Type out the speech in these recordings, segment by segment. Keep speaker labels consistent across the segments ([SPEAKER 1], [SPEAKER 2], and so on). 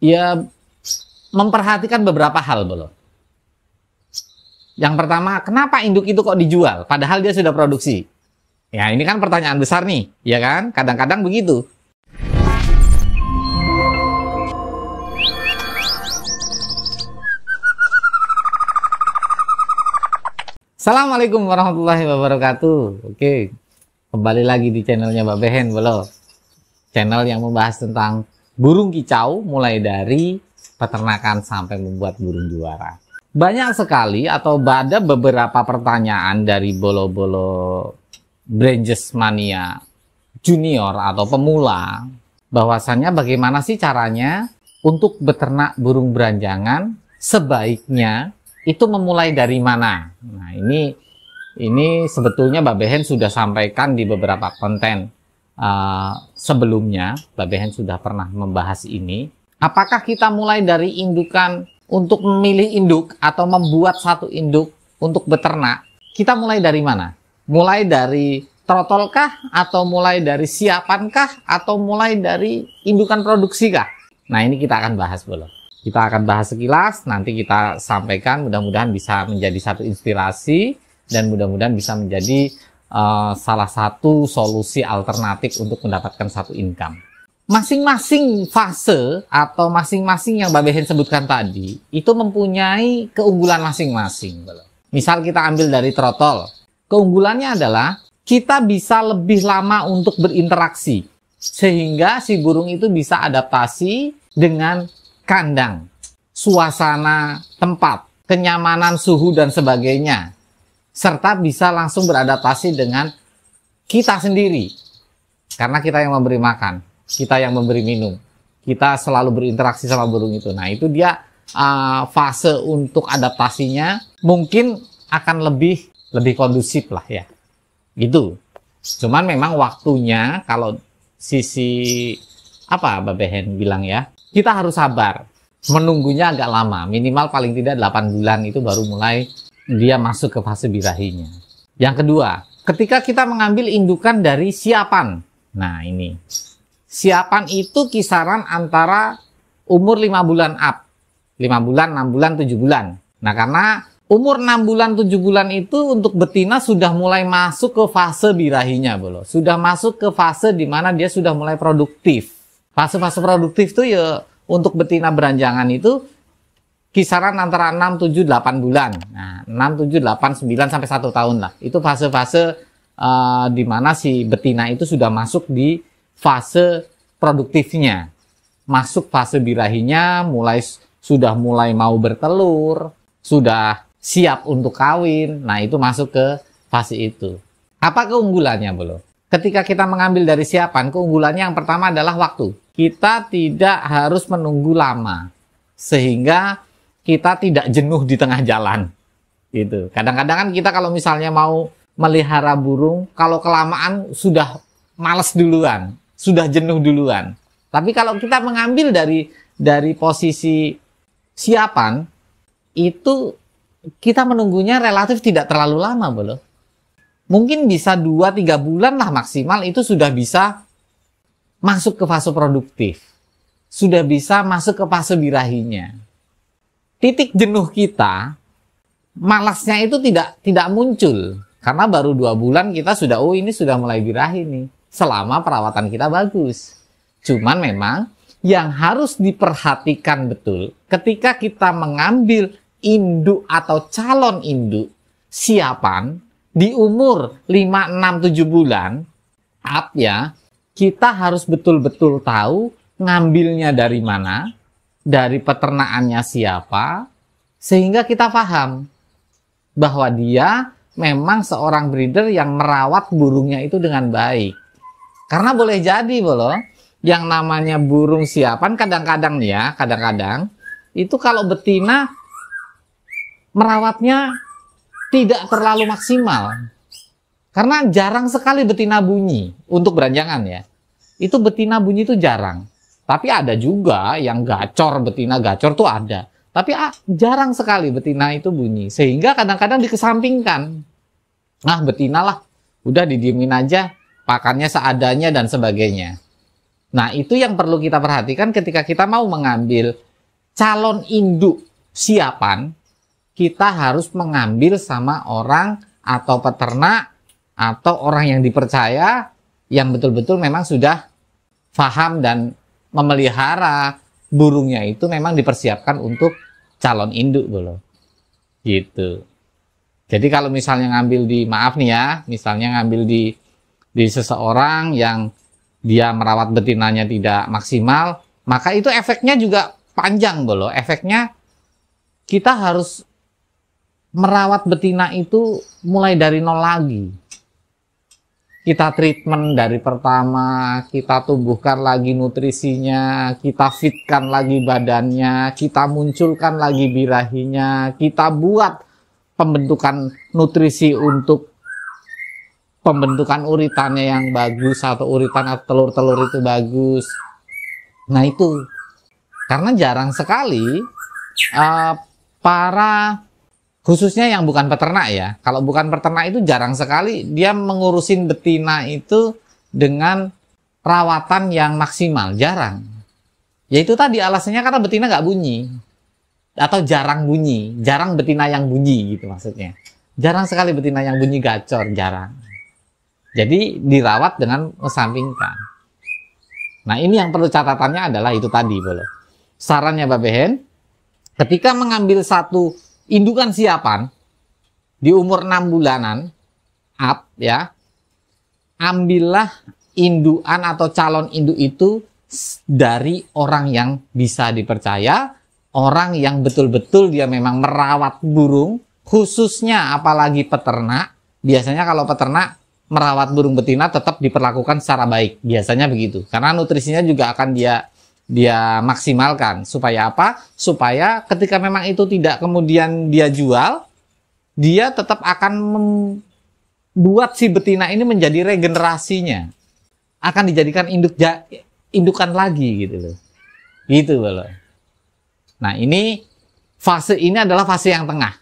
[SPEAKER 1] Ya, memperhatikan beberapa hal, Bolo. Yang pertama, kenapa induk itu kok dijual padahal dia sudah produksi? Ya, ini kan pertanyaan besar nih, ya kan? Kadang-kadang begitu. Assalamualaikum warahmatullahi wabarakatuh. Oke, kembali lagi di channelnya Mbak Behen, Bolo. Channel yang membahas tentang burung kicau, mulai dari peternakan sampai membuat burung juara. Banyak sekali atau ada beberapa pertanyaan dari bolo-bolo Branges Mania junior atau pemula, bahwasannya bagaimana sih caranya untuk beternak burung beranjangan, sebaiknya itu memulai dari mana? Nah, ini sebetulnya Mbak Behen sudah sampaikan di beberapa konten sebelumnya. Mbak Behen sudah pernah membahas ini. Apakah kita mulai dari indukan untuk memilih induk atau membuat satu induk untuk beternak? Kita mulai dari mana? Mulai dari trotol kah? Atau mulai dari siapan kah? Atau mulai dari indukan produksi kah? Nah, ini kita akan bahas, Bolo. Kita akan bahas sekilas, nanti kita sampaikan, mudah-mudahan bisa menjadi satu inspirasi dan mudah-mudahan bisa menjadi salah satu solusi alternatif untuk mendapatkan satu income. Masing-masing fase atau masing-masing yang Mbak Behen sebutkan tadi itu mempunyai keunggulan masing-masing. Misal kita ambil dari trotol, keunggulannya adalah kita bisa lebih lama untuk berinteraksi sehingga si burung itu bisa adaptasi dengan kandang, suasana tempat, kenyamanan suhu dan sebagainya, serta bisa langsung beradaptasi dengan kita sendiri karena kita yang memberi makan, kita yang memberi minum, kita selalu berinteraksi sama burung itu. Nah, itu dia fase untuk adaptasinya mungkin akan lebih kondusif lah ya, gitu. Cuman memang waktunya, kalau sisi apa Mbak Behen bilang ya, kita harus sabar, menunggunya agak lama, minimal paling tidak 8 bulan itu baru mulai dia masuk ke fase birahinya. Yang kedua, ketika kita mengambil indukan dari siapan. Nah, ini siapan itu kisaran antara umur 5 bulan up, 5 bulan, 6 bulan, 7 bulan. Nah, karena umur 6 bulan, 7 bulan itu untuk betina sudah mulai masuk ke fase birahinya, Bolo. Sudah masuk ke fase di mana dia sudah mulai produktif. Fase-fase produktif itu ya untuk betina beranjangan itu kisaran antara 6, 7, 8 bulan. Nah, 6, 7, 8, 9 sampai 1 tahun lah. Itu fase-fase di mana si betina itu sudah masuk di fase produktifnya. Masuk fase birahinya, sudah mulai mau bertelur, sudah siap untuk kawin. Nah, itu masuk ke fase itu. Apa keunggulannya, Bolo? Ketika kita mengambil dari siapan, keunggulannya yang pertama adalah waktu. Kita tidak harus menunggu lama, sehingga kita tidak jenuh di tengah jalan. Gitu. Kadang-kadang kan kita kalau misalnya mau melihara burung, kalau kelamaan sudah males duluan, sudah jenuh duluan. Tapi kalau kita mengambil dari posisi siapan, itu kita menunggunya relatif tidak terlalu lama, Bolo. Mungkin bisa 2-3 bulan lah maksimal, itu sudah bisa masuk ke fase produktif. Sudah bisa masuk ke fase birahinya. Titik jenuh kita, malasnya itu tidak muncul. Karena baru 2 bulan kita sudah, oh ini sudah mulai birahi nih. Selama perawatan kita bagus. Cuman memang yang harus diperhatikan betul, ketika kita mengambil induk atau calon induk siapan di umur 5, 6, 7 bulan up ya, kita harus betul-betul tahu ngambilnya dari mana, dari peternakannya siapa, sehingga kita paham bahwa dia memang seorang breeder yang merawat burungnya itu dengan baik. Karena boleh jadi, Bolo, yang namanya burung siapan kadang-kadang nih ya, kadang-kadang itu kalau betina merawatnya tidak terlalu maksimal. Karena jarang sekali betina bunyi untuk beranjangan ya. Itu betina bunyi itu jarang. Tapi ada juga yang gacor, betina gacor tuh ada. Tapi jarang sekali betina itu bunyi. Sehingga kadang-kadang dikesampingkan. Nah, betina lah, udah didiemin aja, pakannya seadanya dan sebagainya. Nah, itu yang perlu kita perhatikan ketika kita mau mengambil calon induk siapan, kita harus mengambil sama orang atau peternak atau orang yang dipercaya yang betul-betul memang sudah paham dan memelihara burungnya itu memang dipersiapkan untuk calon induk loh. Gitu. Jadi kalau misalnya ngambil di, maaf nih ya, misalnya ngambil di seseorang yang dia merawat betinanya tidak maksimal, maka itu efeknya juga panjang loh. Efeknya kita harus merawat betina itu mulai dari nol lagi. Kita treatment dari pertama, kita tumbuhkan lagi nutrisinya, kita fitkan lagi badannya, kita munculkan lagi birahinya, kita buat pembentukan nutrisi untuk pembentukan uritannya yang bagus, atau uritan atau telur-telur itu bagus. Nah itu, karena jarang sekali para, khususnya yang bukan peternak ya, kalau bukan peternak itu jarang sekali dia mengurusin betina itu dengan perawatan yang maksimal, jarang. Yaitu tadi alasannya karena betina nggak bunyi, atau jarang bunyi, jarang betina yang bunyi gitu maksudnya. Jarang sekali betina yang bunyi gacor, jarang. Jadi dirawat dengan mengesampingkan. Nah ini yang perlu catatannya adalah itu tadi boleh. Sarannya Mbak Behen, ketika mengambil satu indukan siapan di umur 6 bulanan up ya, ambillah indukan atau calon induk itu dari orang yang bisa dipercaya, orang yang betul-betul dia memang merawat burung, khususnya apalagi peternak. Biasanya kalau peternak merawat burung betina tetap diperlakukan secara baik, biasanya begitu, karena nutrisinya juga akan dia maksimalkan. Supaya apa? Supaya ketika memang itu tidak kemudian dia jual, dia tetap akan membuat si betina ini menjadi regenerasinya, akan dijadikan indukan lagi gitu loh. Gitu loh. Nah ini fase ini adalah fase yang tengah.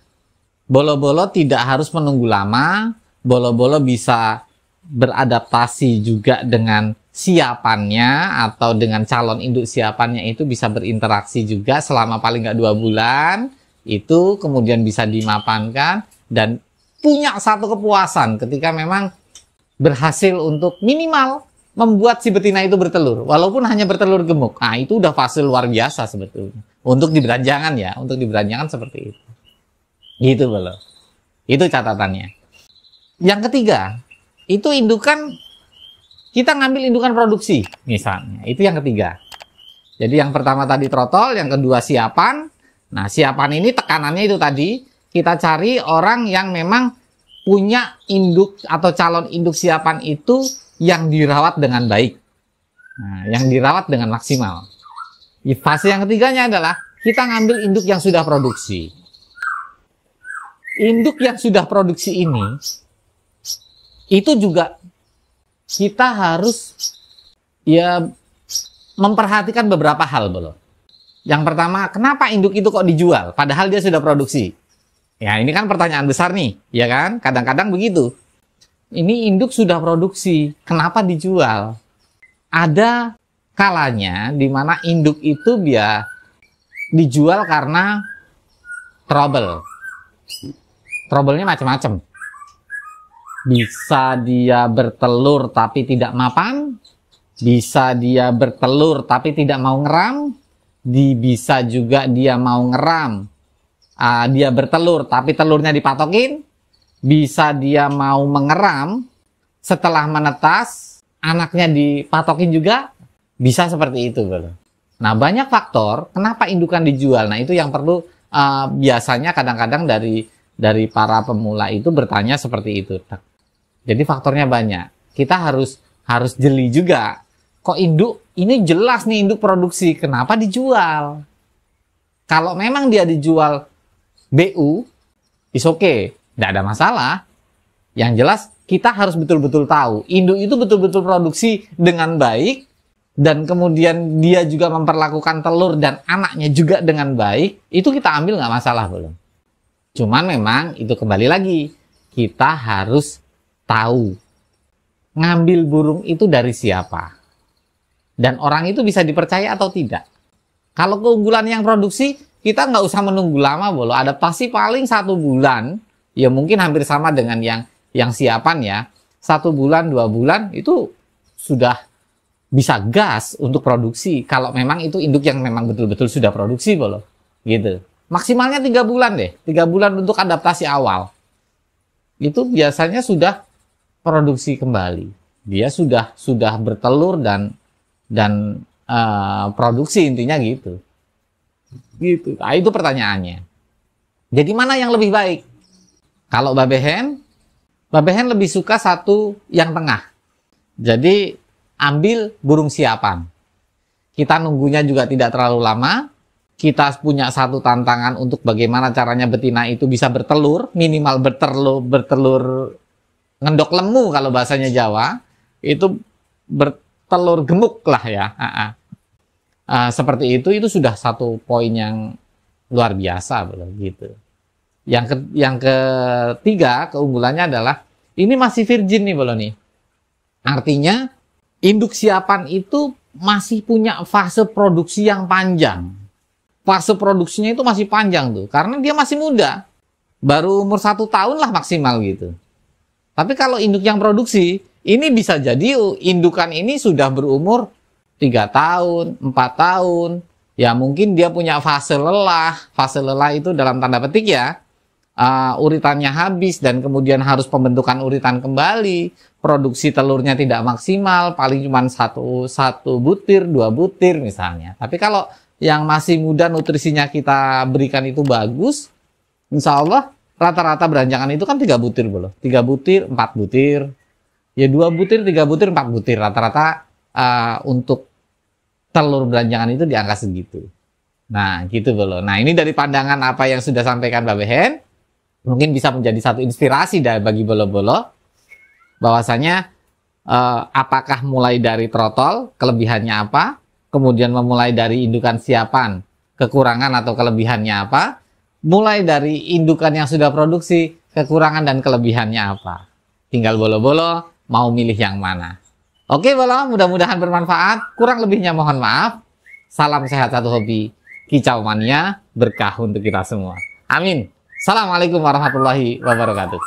[SPEAKER 1] Bolo-bolo tidak harus menunggu lama, bolo-bolo bisa beradaptasi juga dengan siapannya atau dengan calon induk siapannya, itu bisa berinteraksi juga selama paling nggak 2 bulan, itu kemudian bisa dimapankan dan punya satu kepuasan ketika memang berhasil untuk minimal membuat si betina itu bertelur, walaupun hanya bertelur gemuk. Nah itu udah fase luar biasa sebetulnya untuk di beranjangan ya, untuk di beranjangan seperti itu. Gitu loh. Itu catatannya. Yang ketiga, itu indukan, kita ngambil indukan produksi misalnya, itu yang ketiga. Jadi yang pertama tadi trotol, yang kedua siapan. Nah siapan ini tekanannya itu tadi, kita cari orang yang memang punya induk atau calon induk siapan itu yang dirawat dengan baik. Nah, yang dirawat dengan maksimal. Di fase yang ketiganya adalah kita ngambil induk yang sudah produksi. Induk yang sudah produksi ini, itu juga kita harus ya memperhatikan beberapa hal loh. Yang pertama, kenapa induk itu kok dijual padahal dia sudah produksi? Ya ini kan pertanyaan besar nih, ya kan? Kadang-kadang begitu. Ini induk sudah produksi, kenapa dijual? Ada kalanya di mana induk itu dia dijual karena trouble. Trouble-nya macam-macam. Bisa dia bertelur tapi tidak mapan, bisa dia bertelur tapi tidak mau ngeram, bisa juga dia mau ngeram, dia bertelur tapi telurnya dipatokin, bisa dia mau mengeram, setelah menetas anaknya dipatokin juga, bisa seperti itu. Nah banyak faktor kenapa indukan dijual. Nah itu yang perlu biasanya kadang-kadang dari para pemula itu bertanya seperti itu. Jadi faktornya banyak. Kita harus jeli juga. Kok induk ini jelas nih induk produksi, kenapa dijual? Kalau memang dia dijual BU, is okay, tidak ada masalah. Yang jelas kita harus betul-betul tahu induk itu betul-betul produksi dengan baik, dan kemudian dia juga memperlakukan telur dan anaknya juga dengan baik, itu kita ambil nggak masalah belum. Cuman memang itu kembali lagi, kita harus tahu ngambil burung itu dari siapa. dan orang itu bisa dipercaya atau tidak. Kalau keunggulan yang produksi, kita nggak usah menunggu lama, bolo. Adaptasi paling 1 bulan, ya mungkin hampir sama dengan yang siapan ya. 1 bulan, 2 bulan itu sudah bisa gas untuk produksi. Kalau memang itu induk yang memang betul-betul sudah produksi, bolo. Gitu. Maksimalnya 3 bulan deh. 3 bulan untuk adaptasi awal. Itu biasanya sudah produksi kembali. Dia sudah bertelur dan produksi, intinya gitu. Gitu. Nah, itu pertanyaannya. Jadi mana yang lebih baik? Kalau babehen lebih suka satu yang tengah. Jadi ambil burung siapan. Kita nunggunya juga tidak terlalu lama. Kita punya satu tantangan untuk bagaimana caranya betina itu bisa bertelur, minimal bertelur ngendok lemu kalau bahasanya Jawa, itu bertelur gemuk lah ya. Seperti itu sudah satu poin yang luar biasa, gitu. Yang ketiga keunggulannya adalah ini masih virgin nih, nih. Artinya induk siapan itu masih punya fase produksi yang panjang. Fase produksinya itu masih panjang tuh, karena dia masih muda, baru umur 1 tahun lah maksimal gitu. Tapi kalau induk yang produksi, ini bisa jadi indukan ini sudah berumur 3 tahun, 4 tahun. Ya mungkin dia punya fase lelah. Fase lelah itu dalam tanda petik ya, uritannya habis dan kemudian harus pembentukan uritan kembali. Produksi telurnya tidak maksimal, paling cuma satu butir, 2 butir misalnya. Tapi kalau yang masih muda nutrisinya kita berikan itu bagus, insya Allah rata-rata beranjakan itu kan 3 butir, 3 butir, 4 butir. Ya 2 butir, 3 butir, 4 butir. Rata-rata untuk telur beranjakan itu di angka segitu. Nah, gitu Nah, ini dari pandangan apa yang sudah sampaikan Mbak Behen, mungkin bisa menjadi satu inspirasi bagi bolo-bolo, bahwasanya apakah mulai dari trotol, kelebihannya apa, kemudian memulai dari indukan siapan, kekurangan atau kelebihannya apa, mulai dari indukan yang sudah produksi, kekurangan dan kelebihannya apa. Tinggal bolo-bolo mau milih yang mana. Oke bolo, mudah-mudahan bermanfaat. Kurang lebihnya mohon maaf. Salam sehat satu hobi, kicau mania, berkah untuk kita semua. Amin. Assalamualaikum warahmatullahi wabarakatuh.